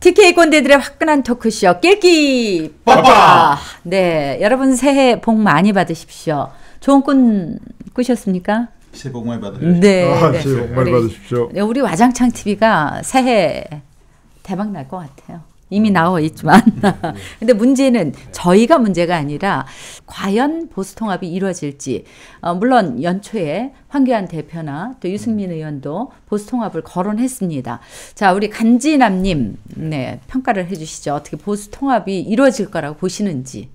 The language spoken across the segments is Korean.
TK 꼰대들의 화끈한 토크쇼 낄끼 빠빠. 네, 여러분 새해 복 많이 받으십시오. 좋은 꿈 꾸셨습니까? 새해 복 많이 받으십시오. 네, 네. 새해 복 많이 받으십시오. 우리 와장창 TV가 새해 대박 날 것 같아요. 이미 나와 있지만. 근데 문제는 저희가 문제가 아니라 과연 보수통합이 이루어질지. 물론 연초에 황교안 대표나 또 유승민 의원도 보수통합을 거론했습니다. 자, 우리 간지남님, 네, 평가를 해주시죠. 어떻게 보수통합이 이루어질 거라고 보시는지.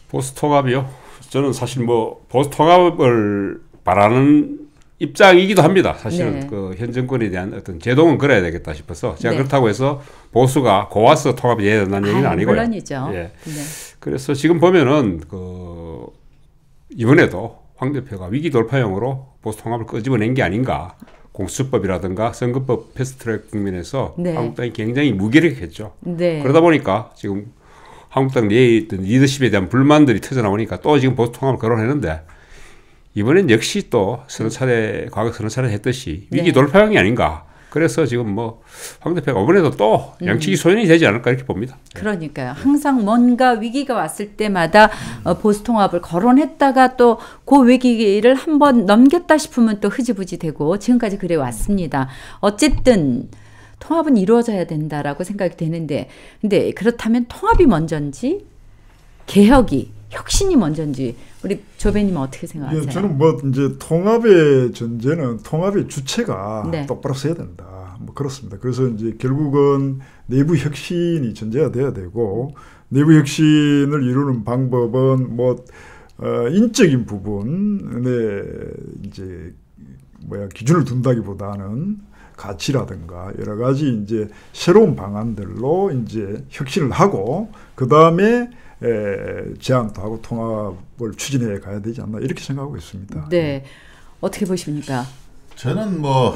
보수통합이요? 저는 사실 뭐 보수통합을 바라는 입장이기도 합니다. 사실은 네. 그 현 정권에 대한 어떤 제동은 걸어야 되겠다 싶어서 제가 네. 그렇다고 해서 보수가 고와서 통합이 돼야 된다는 얘기는 아니고요. 물론이죠. 예. 네. 그래서 지금 보면은 그 이번에도 황 대표가 위기 돌파형으로 보수 통합을 끄집어낸 게 아닌가. 공수처법이라든가 선거법 패스트트랙 국면에서 네. 한국당이 굉장히 무기력했죠. 네. 그러다 보니까 지금 한국당 내의 어떤 리더십에 대한 불만들이 터져나오니까 또 지금 보수 통합을 거론했는데. 이번엔 역시 또 과거 서너 차례 했듯이 위기 네. 돌파형이 아닌가. 그래서 지금 뭐 황 대표가 이번에도 또 양측이 소연이 되지 않을까 이렇게 봅니다. 그러니까요. 항상 뭔가 위기가 왔을 때마다 보수통합을 거론했다가 또 그 위기를 한번 넘겼다 싶으면 또 흐지부지 되고 지금까지 그래 왔습니다. 어쨌든 통합은 이루어져야 된다라고 생각이 되는데 근데 그렇다면 통합이 먼저인지 개혁이 혁신이 먼저인지 우리 조배님은 어떻게 생각하세요? 예, 저는 뭐 이제 통합의 전제는 통합의 주체가 네. 똑바로 서야 된다. 뭐 그렇습니다. 그래서 이제 결국은 내부 혁신이 전제가 돼야 되고 내부 혁신을 이루는 방법은 뭐 인적인 부분에 이제 기준을 둔다기보다는 가치라든가 여러 가지 이제 새로운 방안들로 이제 혁신을 하고 그 다음에 제안도 하고 통합을 추진해 가야 되지 않나 이렇게 생각하고 있습니다. 네, 어떻게 보십니까? 저는 뭐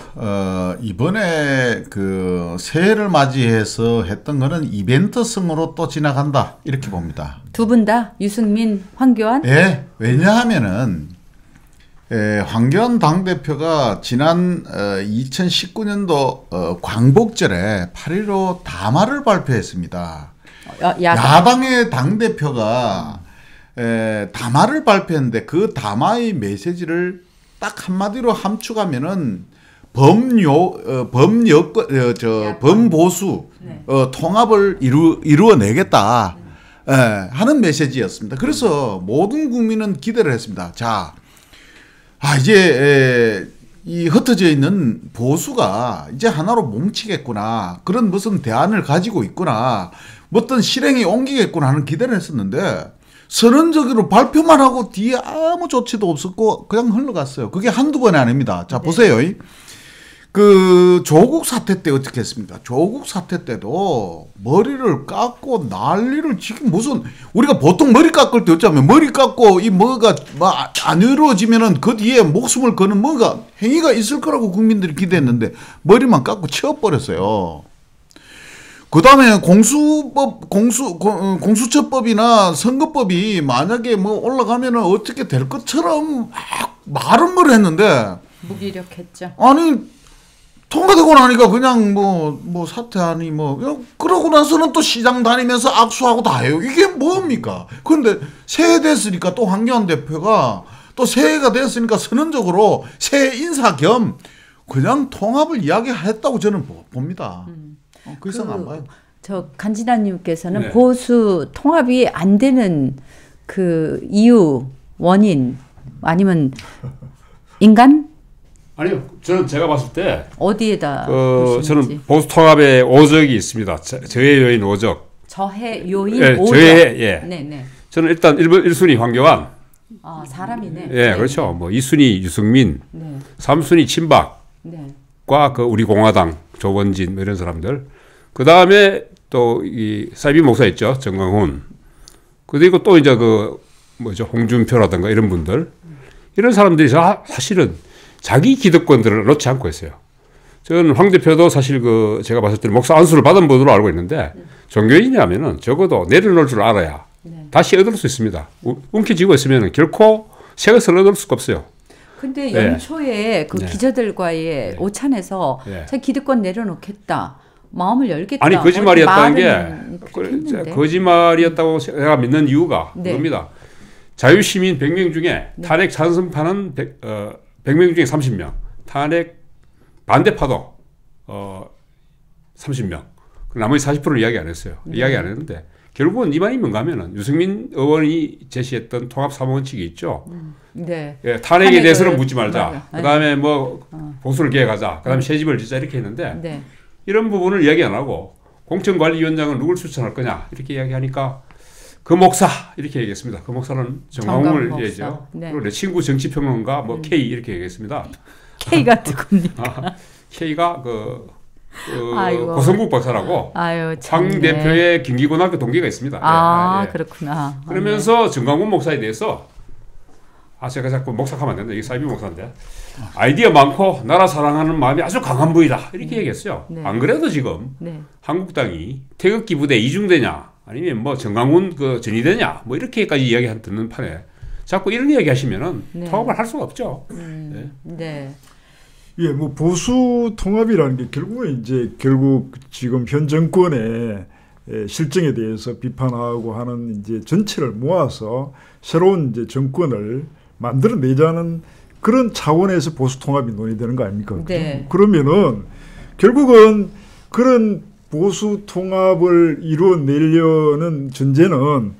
이번에 그 새해를 맞이해서 했던 거는 이벤트성으로 또 지나간다 이렇게 봅니다. 두 분 다 유승민, 황교안? 예, 왜냐하면은 황교안 당대표가 지난 2019년도 광복절에 8.15 담화를 발표했습니다. 야당의 당대표가 담화를 발표했는데 그 담화의 메시지를 딱 한마디로 함축하면은 범보수 통합을 이루어내겠다 하는 메시지였습니다. 그래서 모든 국민은 기대를 했습니다. 자, 이제 이 흩어져 있는 보수가 이제 하나로 뭉치겠구나. 그런 무슨 대안을 가지고 있구나. 어떤 실행에 옮기겠구나 하는 기대를 했었는데 선언적으로 발표만 하고 뒤에 아무 조치도 없었고 그냥 흘러갔어요. 그게 한두 번이 아닙니다. 자, 보세요. 그 조국 사태 때 어떻게 했습니까? 조국 사태 때도 머리를 깎고 난리를 지금 무슨 우리가 보통 머리 깎을 때 어쩌면 머리 깎고 이 뭐가 안 이루어지면은 그 뒤에 목숨을 거는 뭐가 행위가 있을 거라고 국민들이 기대했는데 머리만 깎고 치워버렸어요. 그 다음에 공수처법이나 선거법이 만약에 뭐 올라가면은 어떻게 될 것처럼 말은 걸 했는데 무기력했죠. 아니 통과되고 나니까 그냥 뭐 사퇴하니 그러고 나서는 또 시장 다니면서 악수하고 다 해요. 이게 뭡니까? 그런데 새해 됐으니까 또 황교안 대표가 또 새해가 됐으니까 선언적으로 새해 인사 겸 그냥 통합을 이야기했다고 저는 봅니다. 그 이상 안 봐요. 저 간지나님께서는 네. 보수 통합이 안 되는 그 이유, 원인 아니면 인간? 아니요, 저는 제가 봤을 때 어디에다 저는 보수 통합의 오적이 있습니다. 저해 요인 오적. 저해 요인 예, 오적. 네네. 저는 일단 1순위 황교안. 사람이네. 예, 네. 그렇죠. 뭐 2순위 유승민, 네. 3순위 친박과 네. 그 우리 공화당 조원진 뭐 이런 사람들. 그 다음에 또 이 사이비 목사 있죠, 정강훈. 그리고 또 이제 홍준표라든가 이런 분들, 이런 사람들이 사실은 자기 기득권들을 놓지 않고 있어요. 저는 황 대표도 사실 제가 봤을 때는 목사 안수를 받은 분으로 알고 있는데 종교인이라면은 적어도 내려놓을 줄 알아야 다시 얻을 수 있습니다. 움켜쥐고 있으면은 결코 새 것을 얻을 수가 없어요. 근데 연초에 그 네. 기자들과의 오찬에서 네. 자기 기득권 내려놓겠다. 마음을 열겠다. 아니 거짓말이었다는 게 했는데. 거짓말이었다고 제가 믿는 이유가 네. 그겁니다. 자유시민 100명 중에 네. 탄핵 찬성파는 100명 중에 30명, 탄핵 반대파도 30명. 나머지 40%는 이야기 안 했어요. 네. 이야기 안 했는데 결국은 이 말이 뭔가 하면은 유승민 의원이 제시했던 통합 3원칙이 있죠. 네. 예, 탄핵에 대해서는 묻지 말자. 맞아. 그다음에 뭐 보수를 개혁하자. 그다음에 새 집을 짓자 이렇게 했는데 네. 이런 부분을 이야기 안 하고 공천관리위원장은 누굴 추천할 거냐 이렇게 이야기하니까 그 목사 이렇게 얘기했습니다. 그 목사는 정광훈을 목사. 얘기죠. 네. 그리고 내 친구 정치평론가 뭐 K 이렇게 얘기했습니다. K가 누굽니까? K가 아이고. 고성국 박사라고 아유, 황 참네. 대표의 경기고등학교 동기가 있습니다. 아, 예. 그렇구나. 그러면서 정광훈 목사에 대해서 제가 자꾸 목사하면 안 된다. 이게 사이비 목사인데 아이디어 많고 나라 사랑하는 마음이 아주 강한 분이다 이렇게 얘기했어요. 네. 안 그래도 지금 네. 한국당이 태극기 부대 이중대냐 아니면 뭐 정광훈 전이대냐 뭐 이렇게까지 이야기 듣는 판에 자꾸 이런 이야기 하시면은 네. 통합을 할 수가 없죠. 네. 네. 예, 뭐 보수 통합이라는 게 결국은 이제 결국 지금 현 정권의 실정에 대해서 비판하고 하는 이제 전체를 모아서 새로운 이제 정권을 만들어내자는 그런 차원에서 보수 통합이 논의되는 거 아닙니까? 네. 그러면은 결국은 그런 보수 통합을 이루어내려는 전제는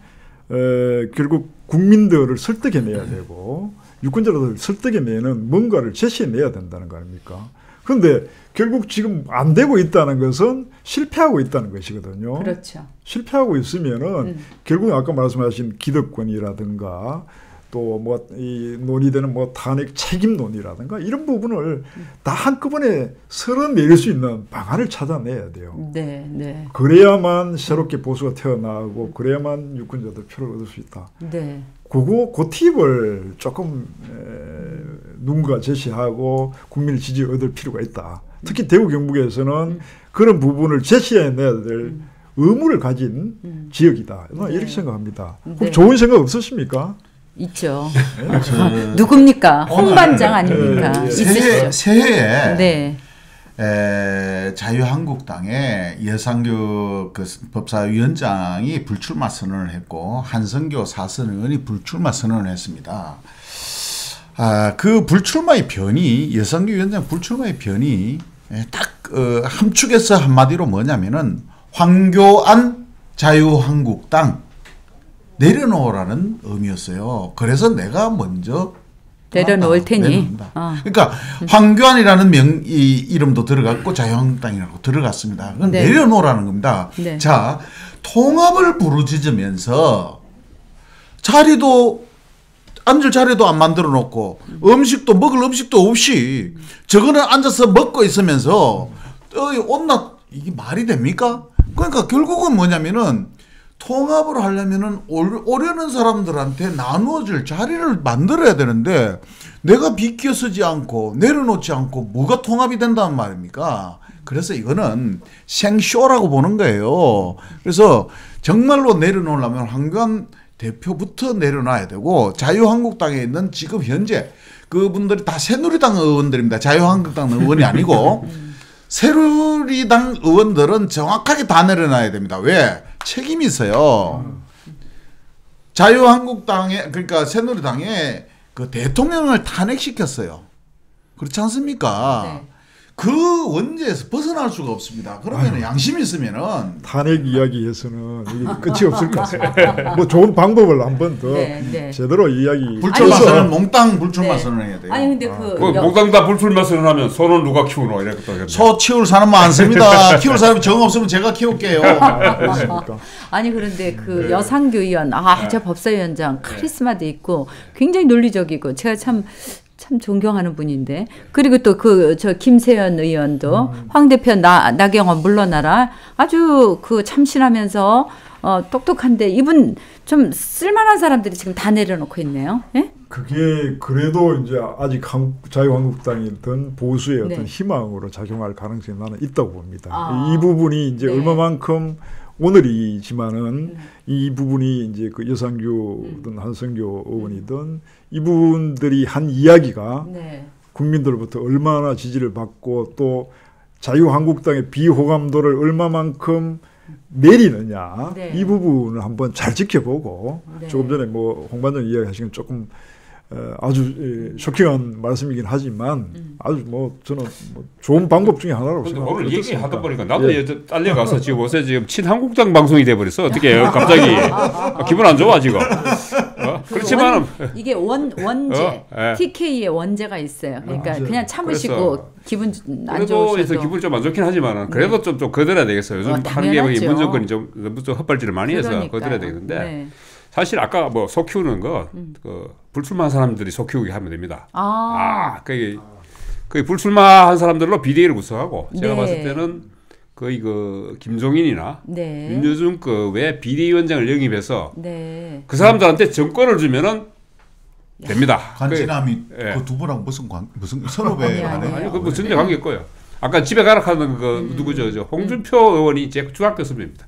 결국 국민들을 설득해내야 되고 유권자들을 설득해내는 뭔가를 제시해내야 된다는 거 아닙니까? 그런데 결국 지금 안 되고 있다는 것은 실패하고 있다는 것이거든요. 그렇죠. 실패하고 있으면은 결국 아까 말씀하신 기득권이라든가 또 뭐 이 논의되는 뭐 탄핵 책임 논의라든가 이런 부분을 다 한꺼번에 설어내릴 수 있는 방안을 찾아내야 돼요. 네, 네. 그래야만 새롭게 보수가 태어나고 그래야만 유권자들 표를 얻을 수 있다. 네. 그 팁을 조금 누군가 제시하고 국민의 지지를 얻을 필요가 있다. 특히 대구 경북에서는 그런 부분을 제시해내야 될 의무를 가진 지역이다. 이렇게 생각합니다. 네. 그럼 좋은 생각 없으십니까? 있죠. 누굽니까? 홍반장 아닙니까? 예, 예. 있으시죠? 새해에 네. 자유한국당의 예상교 법사위원장이 불출마 선언을 했고 한성교 사선 의원이 불출마 선언을 했습니다. 그 불출마의 변이 예상교 위원장 불출마의 변이 딱 함축해서 한마디로 뭐냐면은 황교안 자유한국당 내려놓으라는 의미였어요. 그래서 내가 먼저 내려놓을 테니. 그러니까 황교안이라는 이름도 들어갔고 자유한국당이라고 들어갔습니다. 그건 네. 내려놓으라는 겁니다. 네. 자, 통합을 부르짖으면서 앉을 자리도 안 만들어 놓고 먹을 음식도 없이 저거는 앉아서 먹고 있으면서 이게 말이 됩니까? 그러니까 결국은 뭐냐면은 통합을 하려면은 오려는 사람들한테 나누어질 자리를 만들어야 되는데 내가 비껴서지 않고 내려놓지 않고 뭐가 통합이 된다는 말입니까? 그래서 이거는 생쇼라고 보는 거예요. 그래서 정말로 내려놓으려면 황교안 대표부터 내려놔야 되고 자유한국당에 있는 지금 현재 그분들이 다 새누리당 의원들입니다. 자유한국당 의원이 아니고 새누리당 의원들은 정확하게 다 내려놔야 됩니다. 왜? 책임이 있어요. 자유한국당에 그러니까 새누리당에 그 대통령을 탄핵시켰어요. 그렇지 않습니까? 네. 그 원죄에서 벗어날 수가 없습니다. 그러면 양심이 있으면은 탄핵 이야기에서는 이게 끝이 없을 것 같습니다. 뭐 좋은 방법을 한번 더 네. 제대로 이야기. 불출마 해서 선언 몽땅 불출마 네. 선언해야 돼요. 아니 근데 몽땅 다 불출마 선언하면 소는 누가 키우노 이랬거든요. 소 키울 사람 많습니다. 키울 사람이 정 없으면 제가 키울게요. 그렇습니까? 아니 그런데 그 여상교 의원 저 법사위원장 카리스마도 있고 굉장히 논리적이고 제가 참 존경하는 분인데 그리고 또 저 김세연 의원도 황 대표 나경원 물러나라 아주 참신하면서 똑똑한데 이분 좀 쓸만한 사람들이 지금 다 내려놓고 있네요. 예? 그게 그래도 이제 아직 자유한국당이든 보수의 어떤 네. 희망으로 작용할 가능성이 나는 있다고 봅니다. 아. 이 부분이 이제 네. 얼마만큼 오늘이지만은 이 부분이 이제 그 여상규든 한성교 의원이든 이분들이 한 이야기가 네. 국민들로부터 얼마나 지지를 받고 또 자유한국당의 비호감도를 얼마만큼 내리느냐 네. 이 부분을 한번 잘 지켜보고 네. 조금 전에 뭐 홍 반장 이야기하신 건 조금 아주 쇼킹한 말씀이긴 하지만 아주 뭐 저는 뭐 좋은 방법 중에 하나라고 근데 생각합니다. 오늘 얘기하다 보니까 나도 딸려가서 지금 요새 지금 친한국당 방송이 돼버렸어. 어떻게 해요? 갑자기 기분 안 좋아 지금. 그렇지만 이게 원제 예. TK의 원제가 있어요. 그러니까 맞아요. 그냥 참으시고 기분 안 그래도 좋으셔도 기분 좀 안 좋긴 하지만 그래도 좀 거들어야 되겠어요. 요즘 하는 게 당연하죠. 문 정권이 좀 너무 좀 헛발질을 많이 해서 그러니까요. 거들어야 되겠는데 네. 사실 아까 뭐 소 키우는 거 그 불출마한 사람들이 소 키우게 하면 됩니다. 그게 불출마한 사람들로 비대위를 구성하고 제가 네. 봤을 때는 거의 그 김종인이나 네. 윤여준 그 외 비대위원장을 영입해서 네. 그 사람들한테 정권을 주면은 됩니다. 간지남이 예. 그 두 분하고 무슨 선후배 아니, 관계? 아니 그뭐 전혀 관계 있고요. 아까 집에 가라 하는 그 누구죠? 저 홍준표 의원이 제 중학교 선배입니다.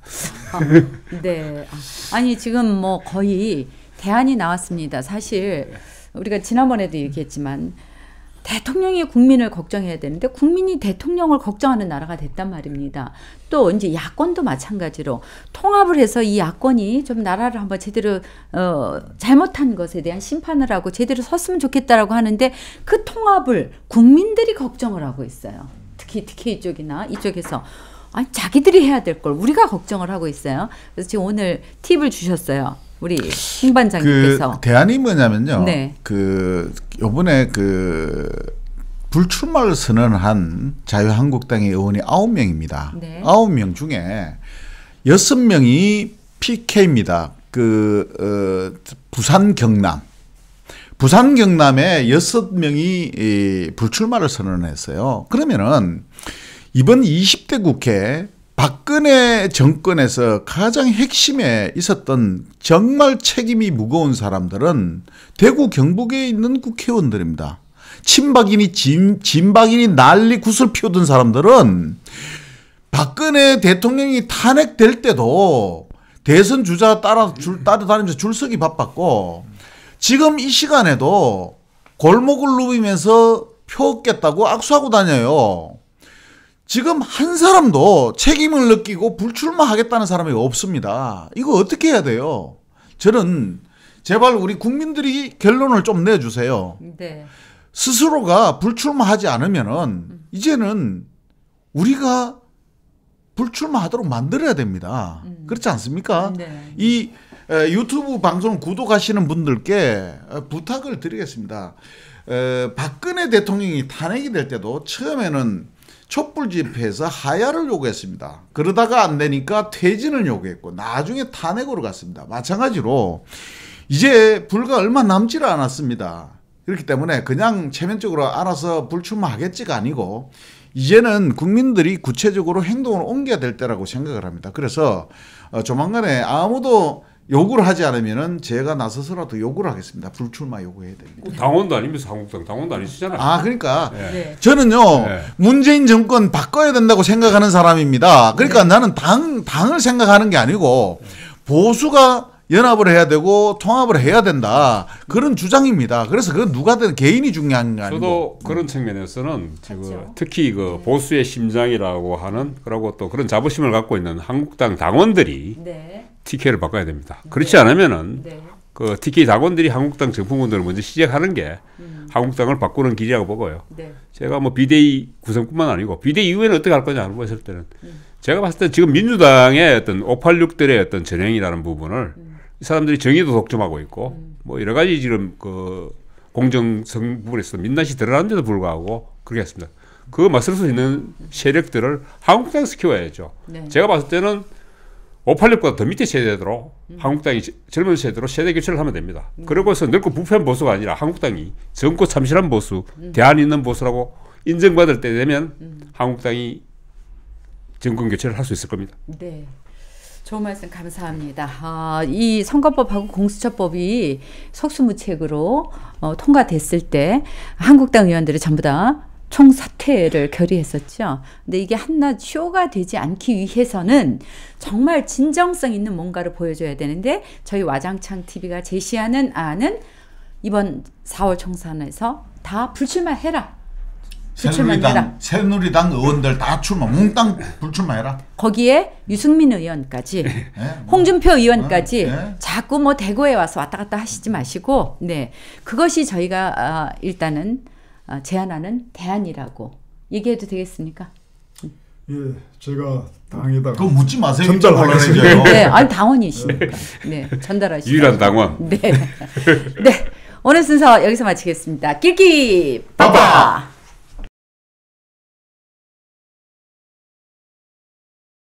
네. 아니 지금 뭐 거의 대안이 나왔습니다. 사실 우리가 지난번에도 얘기했지만 대통령이 국민을 걱정해야 되는데 국민이 대통령을 걱정하는 나라가 됐단 말입니다. 또 이제 야권도 마찬가지로 통합을 해서 이 야권이 좀 나라를 한번 제대로 잘못한 것에 대한 심판을 하고 제대로 섰으면 좋겠다라고 하는데 그 통합을 국민들이 걱정을 하고 있어요. 특히 이쪽이나 이쪽에서 아니 자기들이 해야 될 걸 우리가 걱정을 하고 있어요. 그래서 지금 오늘 팁을 주셨어요. 우리 홍 반장님께서. 그 대안이 뭐냐면요. 네. 그 요번에 그 불출마를 선언한 자유한국당의 의원이 9명입니다. 네. 9명 중에 6명이 PK입니다. 부산 경남에 6명이 불출마를 선언했어요. 그러면은 이번 20대 국회 박근혜 정권에서 가장 핵심에 있었던 정말 책임이 무거운 사람들은 대구 경북에 있는 국회의원들입니다. 친박이니 진박이니 난리 굿을 피우던 사람들은 박근혜 대통령이 탄핵될 때도 대선 주자 따라다니면서 줄서기 바빴고 지금 이 시간에도 골목을 누비면서 표 얻겠다고 악수하고 다녀요. 지금 한 사람도 책임을 느끼고 불출마하겠다는 사람이 없습니다. 이거 어떻게 해야 돼요? 저는 제발 우리 국민들이 결론을 좀 내주세요. 네. 스스로가 불출마하지 않으면은 이제는 우리가 불출마하도록 만들어야 됩니다. 그렇지 않습니까? 네. 이 유튜브 방송 구독하시는 분들께 부탁을 드리겠습니다. 박근혜 대통령이 탄핵이 될 때도 처음에는 촛불 집회에서 하야를 요구했습니다. 그러다가 안 되니까 퇴진을 요구했고 나중에 탄핵으로 갔습니다. 마찬가지로 이제 불과 얼마 남지를 않았습니다. 그렇기 때문에 그냥 체면적으로 알아서 불출마하겠지가 아니고 이제는 국민들이 구체적으로 행동을 옮겨야 될 때라고 생각을 합니다. 그래서 조만간에 아무도 요구를 하지 않으면은 제가 나서서라도 요구를 하겠습니다. 불출마 요구해야 됩니다. 당원도 아니면서 한국당 당원도 아니시잖아요. 아, 그러니까 네. 저는요 네. 문재인 정권 바꿔야 된다고 생각하는 사람입니다. 그러니까 나는 당을 생각하는 게 아니고 보수가 연합을 해야 되고 통합을 해야 된다 그런 주장입니다. 그래서 그건 누가든 개인이 중요한 게 아니고. 저도 그런 측면에서는 지금 그렇죠. 특히 그 보수의 심장이라고 하는 그리고 또 그런 자부심을 갖고 있는 한국당 당원들이 네. TK를 바꿔야 됩니다. 그렇지 않으면은 네. 그 TK 당원들이 한국당 정풍운동을 먼저 시작하는 게 한국당을 바꾸는 길이라고 보고요. 네. 제가 뭐 비대위 구성뿐만 아니고 비대위 이후에는 어떻게 할 거냐 하고 했을 때는 제가 봤을 때 지금 민주당의 어떤 586들의 어떤 전형이라는 부분을 이 사람들이 정의도 독점하고 있고 뭐 여러 가지 지금 그 공정성 부분에서 민낯이 드러나는데도 불구하고 그렇게 했습니다. 그 맞설 수 있는 세력들을 한국당에서 키워야죠. 네. 제가 봤을 때는 586보다 더 밑에 세대로 한국당이 젊은 세대로 세대 교체를 하면 됩니다. 그러고서 늙고 부패한 보수가 아니라 한국당이 젊고 참신한 보수, 대안 있는 보수라고 인정받을 때 되면 한국당이 정권 교체를 할 수 있을 겁니다. 네. 좋은 말씀 감사합니다. 이 선거법하고 공수처법이 속수무책으로 통과됐을 때 한국당 의원들이 전부 다 총사퇴를 결의했었죠. 근데 이게 한낱 쇼가 되지 않기 위해서는 정말 진정성 있는 뭔가를 보여줘야 되는데 저희 와장창 TV가 제시하는 안은 이번 4월 총선에서 다 불출마해라. 새누리당 의원들 다 출마, 몽땅 불출마해라. 거기에 유승민 의원까지, 홍준표 의원까지 자꾸 뭐 대구에 와서 왔다 갔다 하시지 마시고, 네, 그것이 저희가 일단은 제안하는 대안이라고 얘기해도 되겠습니까? 예, 제가 당에다가 그거 묻지 마세요. 전달하겠습니다. 네, 아니 당원이시니까, 네, 전달하시죠. 유일한 당원. 네, 네, 오늘 순서 여기서 마치겠습니다. 낄끼 빠빠.